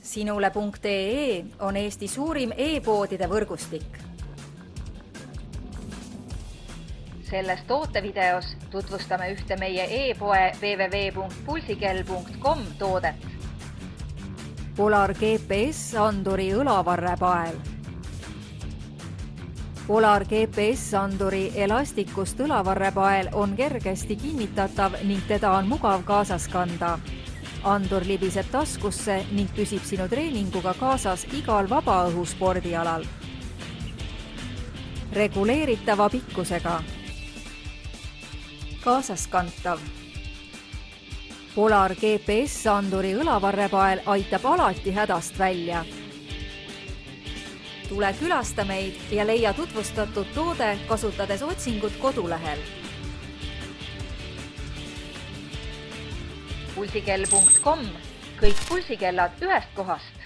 Sinule.ee on Eesti suurim e-poodide võrgustik. Selles tootevideos tutvustame ühte meie e-poe www.pulsikell.com toodet. Polar GPS-anduri õlavarrepael. Polar GPS-anduri elastikust õlavarrepael on kergesti kinnitatav ning teda on mugav kaasas kanda. Andur libiseb taskusse ning püsib sinu treeninguga kaasas igal vabaõhuspordialal. Reguleeritava pikkusega. Kaasaskantav. Polar GPS-anduri õlavarrepael aitab alati hädast välja. Tule külasta meid ja leia tutvustatud toode kasutades otsingut kodulehel. Pulsikell.com. Kõik pulsikellad ühest kohast.